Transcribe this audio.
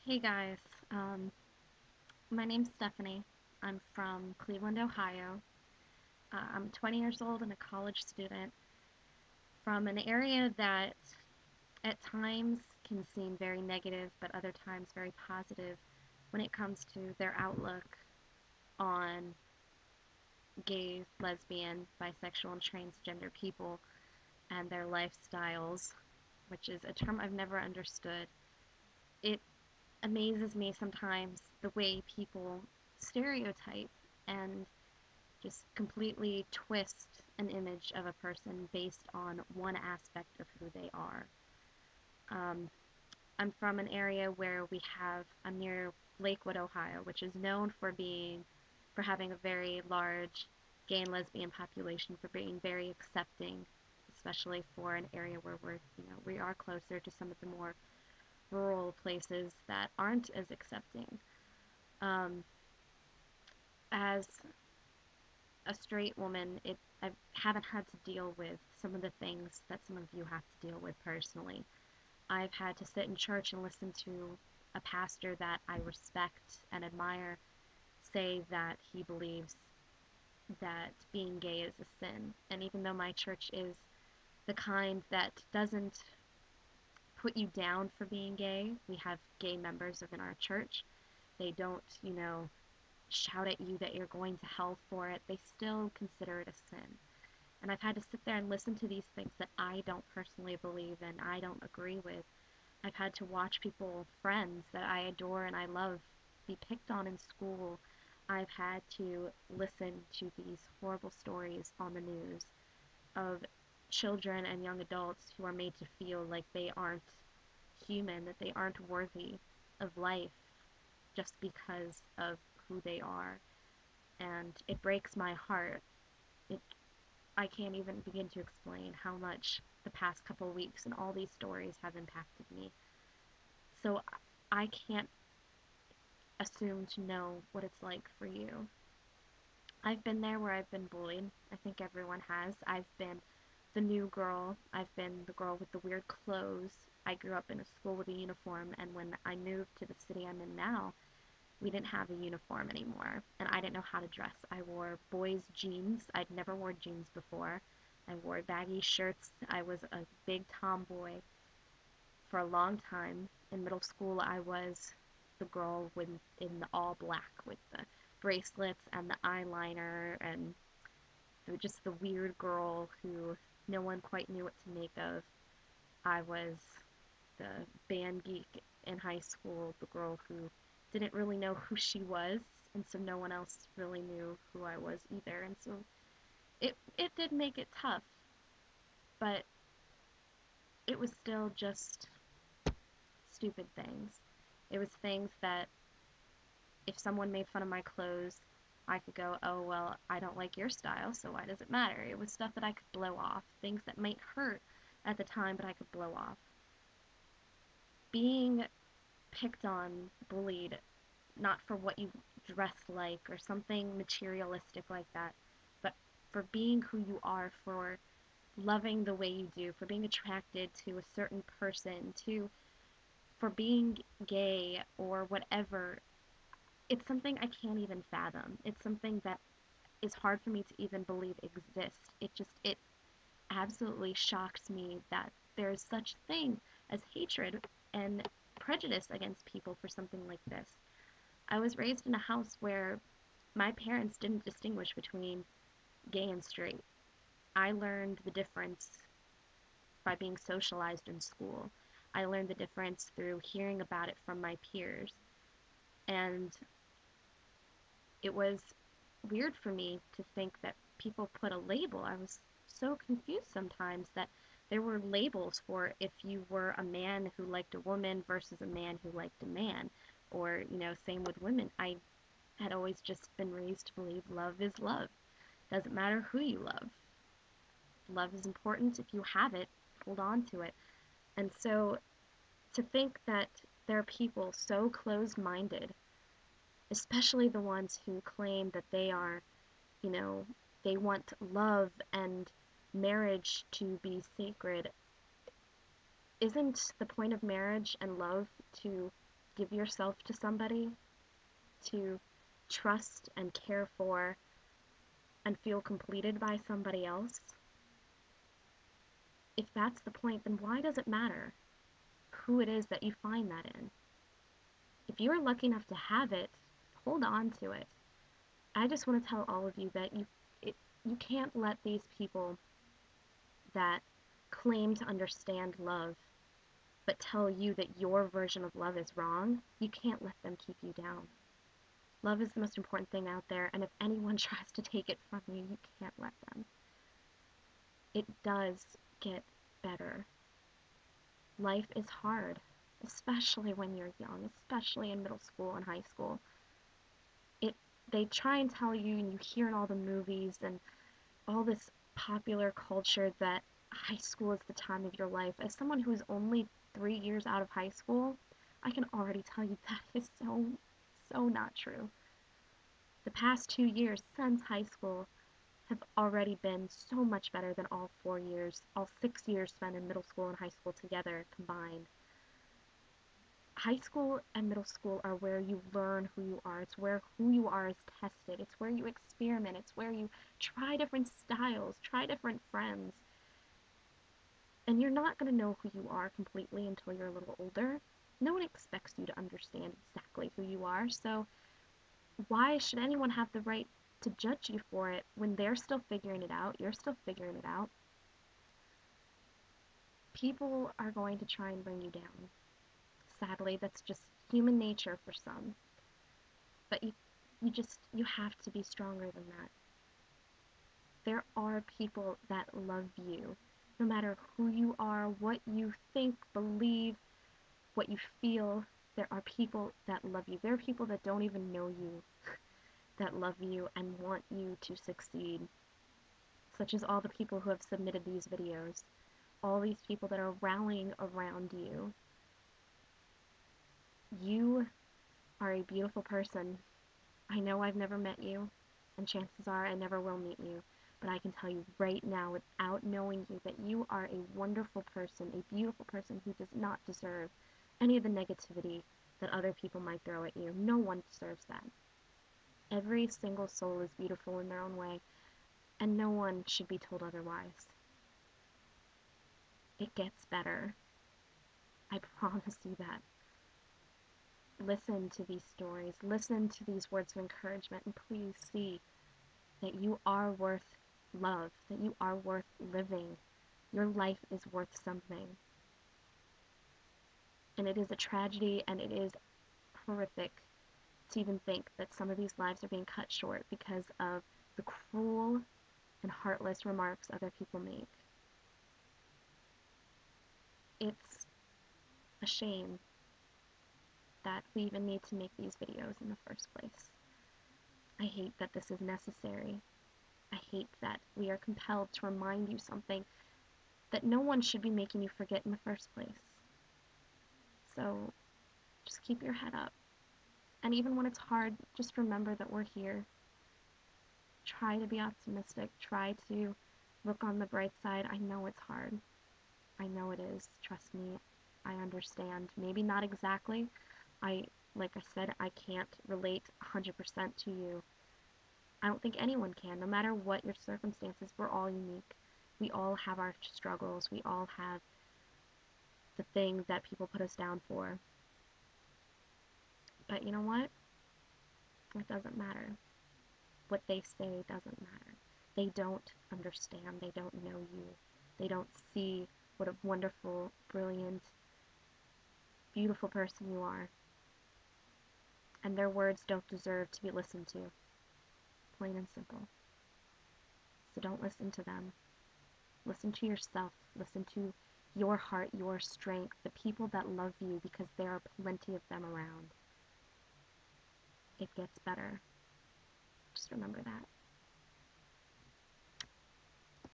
Hey guys, um, my name's Stephanie. I'm from Cleveland, Ohio. I'm 20 years old and a college student from an area that at times can seem very negative, but other times very positive when it comes to their outlook on gay, lesbian, bisexual, and transgender people and their lifestyles, which is a term I've never understood. It amazes me sometimes the way people stereotype and just completely twist an image of a person based on one aspect of who they are. Um, I'm from an area where I'm near Lakewood, Ohio, which is known for having a very large gay and lesbian population, for being very accepting, especially for an area where we are closer to some of the more rural places that aren't as accepting. Um, as a straight woman, I haven't had to deal with some of the things that some of you have to deal with personally. I've had to sit in church and listen to a pastor that I respect and admire say that he believes that being gay is a sin. And even though my church is the kind that doesn't put you down for being gay, we have gay members within our church. They don't, shout at you that you're going to hell for it. They still consider it a sin. And I've had to sit there and listen to these things that I don't personally believe and I don't agree with. I've had to watch people, friends that I adore and I love, be picked on in school. I've had to listen to these horrible stories on the news of children and young adults who are made to feel like they aren't human, that they aren't worthy of life just because of who they are. And it breaks my heart. It I can't even begin to explain how much the past couple weeks and all these stories have impacted me. So I can't assume to know what it's like for you. I've been there where I've been bullied. I think everyone has. I've been the new girl. I've been the girl with the weird clothes. I grew up in a school with a uniform, and when I moved to the city I'm in now, we didn't have a uniform anymore, and I didn't know how to dress. I wore boys' jeans. I'd never worn jeans before. I wore baggy shirts. I was a big tomboy for a long time. In middle school, I was the girl in the all black with the bracelets and the eyeliner and just the weird girl who no one quite knew what to make of. I was the band geek in high school, the girl who didn't really know who she was, and so no one else really knew who I was either. And so it did make it tough, but it was still just stupid things. It was things that if someone made fun of my clothes, I could go, oh, well, I don't like your style, so why does it matter? It was stuff that I could blow off, things that might hurt at the time, but I could blow off. Being picked on, bullied, not for what you dress like or something materialistic like that, but for being who you are, for loving the way you do, for being attracted to a certain person, for being gay or whatever. It's something I can't even fathom. It's something that is hard for me to even believe exists. It absolutely shocks me that there's such thing as hatred and prejudice against people for something like this. I was raised in a house where my parents didn't distinguish between gay and straight. I learned the difference by being socialized in school. I learned the difference through hearing about it from my peers. And it was weird for me to think that people put a label. I was so confused sometimes that there were labels for if you were a man who liked a woman versus a man who liked a man. Or, same with women. I had always just been raised to believe love is love. Doesn't matter who you love. Love is important. If you have it, hold on to it. And so to think that there are people so closed minded, especially the ones who claim that you know, they want love and marriage to be sacred. Isn't the point of marriage and love to give yourself to somebody, to trust and care for and feel completed by somebody else, if that's the point, then why does it matter who it is that you find that in? If you are lucky enough to have it, hold on to it. I just want to tell all of you that you can't let these people that claim to understand love but tell you that your version of love is wrong, you can't let them keep you down. Love is the most important thing out there, and if anyone tries to take it from you, you can't let them. It does get better. Life is hard, especially when you're young, especially in middle school and high school. It they try and tell you, and you hear in all the movies and all this popular culture, that high school is the time of your life. As someone who is only 3 years out of high school, I can already tell you that is so not true. The past 2 years since high school have already been so much better than all 4 years, all 6 years spent in middle school and high school together combined. High school and middle school are where you learn who you are. It's where who you are is tested. It's where you experiment. It's where you try different styles, try different friends. And you're not going to know who you are completely until you're a little older. No one expects you to understand exactly who you are, so why should anyone have the right to judge you for it when they're still figuring it out, you're still figuring it out? People are going to try and bring you down. Sadly, that's just human nature for some. But you have to be stronger than that. There are people that love you, no matter who you are, what you think, believe, what you feel. There are people that love you. There are people that don't even know you that love you and want you to succeed, such as all the people who have submitted these videos, all these people that are rallying around you. You are a beautiful person. I know I've never met you, and chances are I never will meet you, but I can tell you right now, without knowing you, that you are a wonderful person, a beautiful person who does not deserve any of the negativity that other people might throw at you. No one deserves that. Every single soul is beautiful in their own way, and no one should be told otherwise. It gets better. I promise you that. Listen to these stories, listen to these words of encouragement, and please see that you are worth love, that you are worth living. Your life is worth something. And it is a tragedy, and it is horrific to even think that some of these lives are being cut short because of the cruel and heartless remarks other people make. It's a shame that we even need to make these videos in the first place. I hate that this is necessary. I hate that we are compelled to remind you something that no one should be making you forget in the first place. So just keep your head up. And even when it's hard, just remember that we're here. Try to be optimistic. Try to look on the bright side. I know it's hard. I know it is. Trust me. I understand. Maybe not exactly. Like I said, I can't relate 100% to you. I don't think anyone can. No matter what your circumstances, we're all unique. We all have our struggles. We all have the things that people put us down for. But you know what? It doesn't matter. What they say doesn't matter. They don't understand. They don't know you. They don't see what a wonderful, brilliant, beautiful person you are. And their words don't deserve to be listened to. Plain and simple. So don't listen to them. Listen to yourself. Listen to your heart, your strength, the people that love you, because there are plenty of them around. It gets better. Just remember that.